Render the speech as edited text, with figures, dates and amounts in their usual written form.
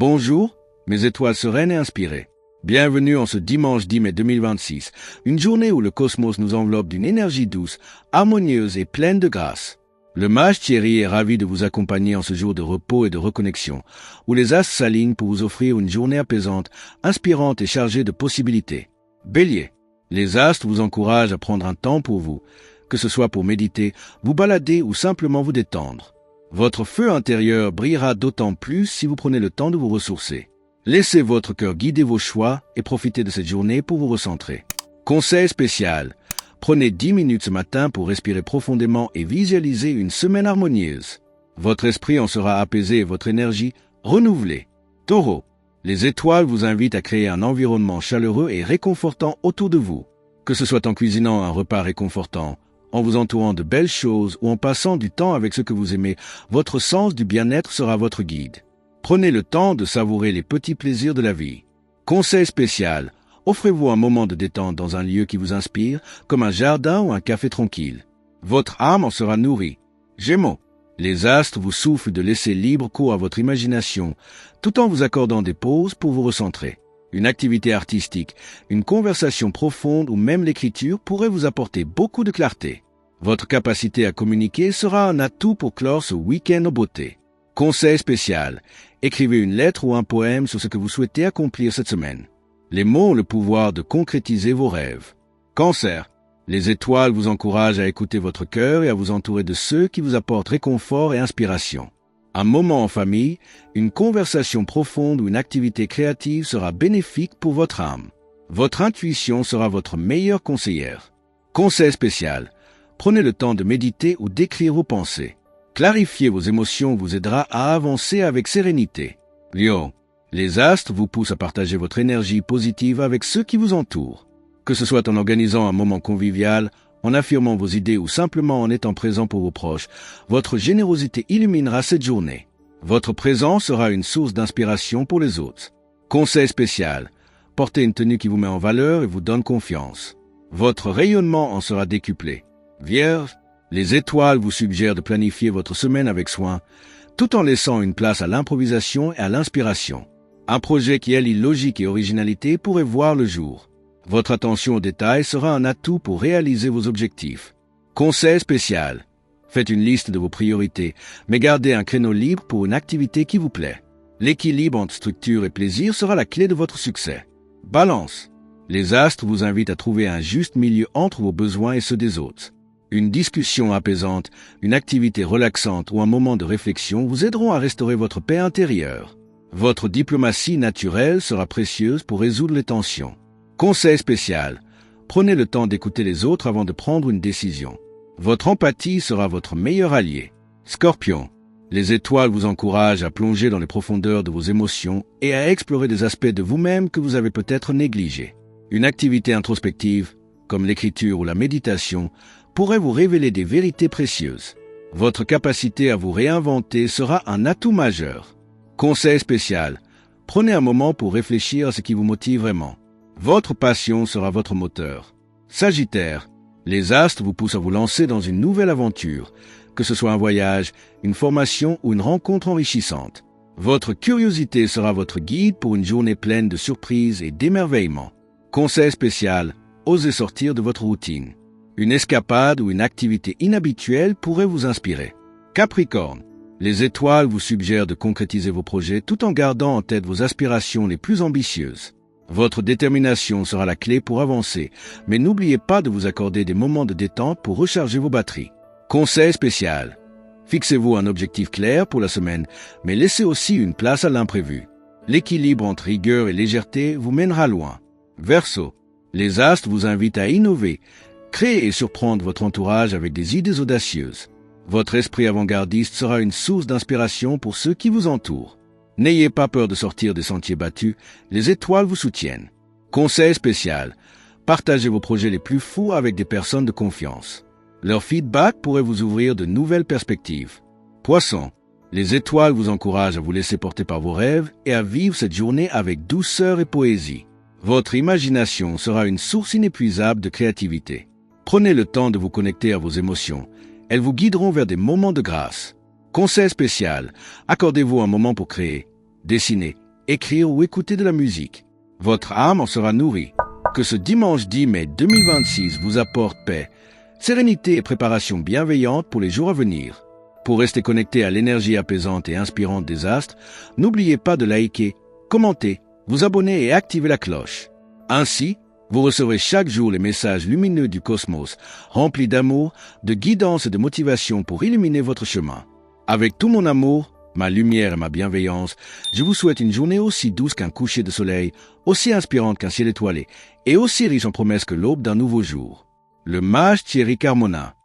Bonjour, mes étoiles sereines et inspirées. Bienvenue en ce dimanche 10 mai 2026, une journée où le cosmos nous enveloppe d'une énergie douce, harmonieuse et pleine de grâce. Le mage Thierry est ravi de vous accompagner en ce jour de repos et de reconnexion, où les astres s'alignent pour vous offrir une journée apaisante, inspirante et chargée de possibilités. Bélier, les astres vous encouragent à prendre un temps pour vous, que ce soit pour méditer, vous balader ou simplement vous détendre. Votre feu intérieur brillera d'autant plus si vous prenez le temps de vous ressourcer. Laissez votre cœur guider vos choix et profitez de cette journée pour vous recentrer. Conseil spécial. Prenez 10 minutes ce matin pour respirer profondément et visualiser une semaine harmonieuse. Votre esprit en sera apaisé et votre énergie renouvelée. Taureau, les étoiles vous invitent à créer un environnement chaleureux et réconfortant autour de vous. Que ce soit en cuisinant un repas réconfortant, en vous entourant de belles choses ou en passant du temps avec ceux que vous aimez, votre sens du bien-être sera votre guide. Prenez le temps de savourer les petits plaisirs de la vie. Conseil spécial. Offrez-vous un moment de détente dans un lieu qui vous inspire, comme un jardin ou un café tranquille. Votre âme en sera nourrie. Gémeaux, les astres vous soufflent de laisser libre cours à votre imagination, tout en vous accordant des pauses pour vous recentrer. Une activité artistique, une conversation profonde ou même l'écriture pourrait vous apporter beaucoup de clarté. Votre capacité à communiquer sera un atout pour clore ce week-end en beauté. Conseil spécial. Écrivez une lettre ou un poème sur ce que vous souhaitez accomplir cette semaine. Les mots ont le pouvoir de concrétiser vos rêves. Cancer, les étoiles vous encouragent à écouter votre cœur et à vous entourer de ceux qui vous apportent réconfort et inspiration. Un moment en famille, une conversation profonde ou une activité créative sera bénéfique pour votre âme. Votre intuition sera votre meilleure conseillère. Conseil spécial. Prenez le temps de méditer ou d'écrire vos pensées. Clarifier vos émotions vous aidera à avancer avec sérénité. Lion, les astres vous poussent à partager votre énergie positive avec ceux qui vous entourent. Que ce soit en organisant un moment convivial, en affirmant vos idées ou simplement en étant présent pour vos proches, votre générosité illuminera cette journée. Votre présence sera une source d'inspiration pour les autres. Conseil spécial. Portez une tenue qui vous met en valeur et vous donne confiance. Votre rayonnement en sera décuplé. Vierge, les étoiles vous suggèrent de planifier votre semaine avec soin, tout en laissant une place à l'improvisation et à l'inspiration. Un projet qui allie logique et originalité pourrait voir le jour. Votre attention aux détails sera un atout pour réaliser vos objectifs. Conseil spécial. Faites une liste de vos priorités, mais gardez un créneau libre pour une activité qui vous plaît. L'équilibre entre structure et plaisir sera la clé de votre succès. Balance. Les astres vous invitent à trouver un juste milieu entre vos besoins et ceux des autres. Une discussion apaisante, une activité relaxante ou un moment de réflexion vous aideront à restaurer votre paix intérieure. Votre diplomatie naturelle sera précieuse pour résoudre les tensions. Conseil spécial. Prenez le temps d'écouter les autres avant de prendre une décision. Votre empathie sera votre meilleur allié. Scorpion. Les étoiles vous encouragent à plonger dans les profondeurs de vos émotions et à explorer des aspects de vous-même que vous avez peut-être négligés. Une activité introspective, comme l'écriture ou la méditation, pourrait vous révéler des vérités précieuses. Votre capacité à vous réinventer sera un atout majeur. Conseil spécial. Prenez un moment pour réfléchir à ce qui vous motive vraiment. Votre passion sera votre moteur. Sagittaire, les astres vous poussent à vous lancer dans une nouvelle aventure, que ce soit un voyage, une formation ou une rencontre enrichissante. Votre curiosité sera votre guide pour une journée pleine de surprises et d'émerveillements. Conseil spécial, osez sortir de votre routine. Une escapade ou une activité inhabituelle pourrait vous inspirer. Capricorne, les étoiles vous suggèrent de concrétiser vos projets tout en gardant en tête vos aspirations les plus ambitieuses. Votre détermination sera la clé pour avancer, mais n'oubliez pas de vous accorder des moments de détente pour recharger vos batteries. Conseil spécial. Fixez-vous un objectif clair pour la semaine, mais laissez aussi une place à l'imprévu. L'équilibre entre rigueur et légèreté vous mènera loin. Verseau, les astres vous invitent à innover, créer et surprendre votre entourage avec des idées audacieuses. Votre esprit avant-gardiste sera une source d'inspiration pour ceux qui vous entourent. N'ayez pas peur de sortir des sentiers battus, les étoiles vous soutiennent. Conseil spécial. Partagez vos projets les plus fous avec des personnes de confiance. Leur feedback pourrait vous ouvrir de nouvelles perspectives. Poisson, les étoiles vous encouragent à vous laisser porter par vos rêves et à vivre cette journée avec douceur et poésie. Votre imagination sera une source inépuisable de créativité. Prenez le temps de vous connecter à vos émotions. Elles vous guideront vers des moments de grâce. Conseil spécial. Accordez-vous un moment pour créer, dessiner, écrire ou écouter de la musique. Votre âme en sera nourrie. Que ce dimanche 10 mai 2026 vous apporte paix, sérénité et préparation bienveillante pour les jours à venir. Pour rester connecté à l'énergie apaisante et inspirante des astres, n'oubliez pas de liker, commenter, vous abonner et activer la cloche. Ainsi, vous recevrez chaque jour les messages lumineux du cosmos, remplis d'amour, de guidance et de motivation pour illuminer votre chemin. Avec tout mon amour, ma lumière et ma bienveillance, je vous souhaite une journée aussi douce qu'un coucher de soleil, aussi inspirante qu'un ciel étoilé, et aussi riche en promesses que l'aube d'un nouveau jour. Le mage Thierry Carmona.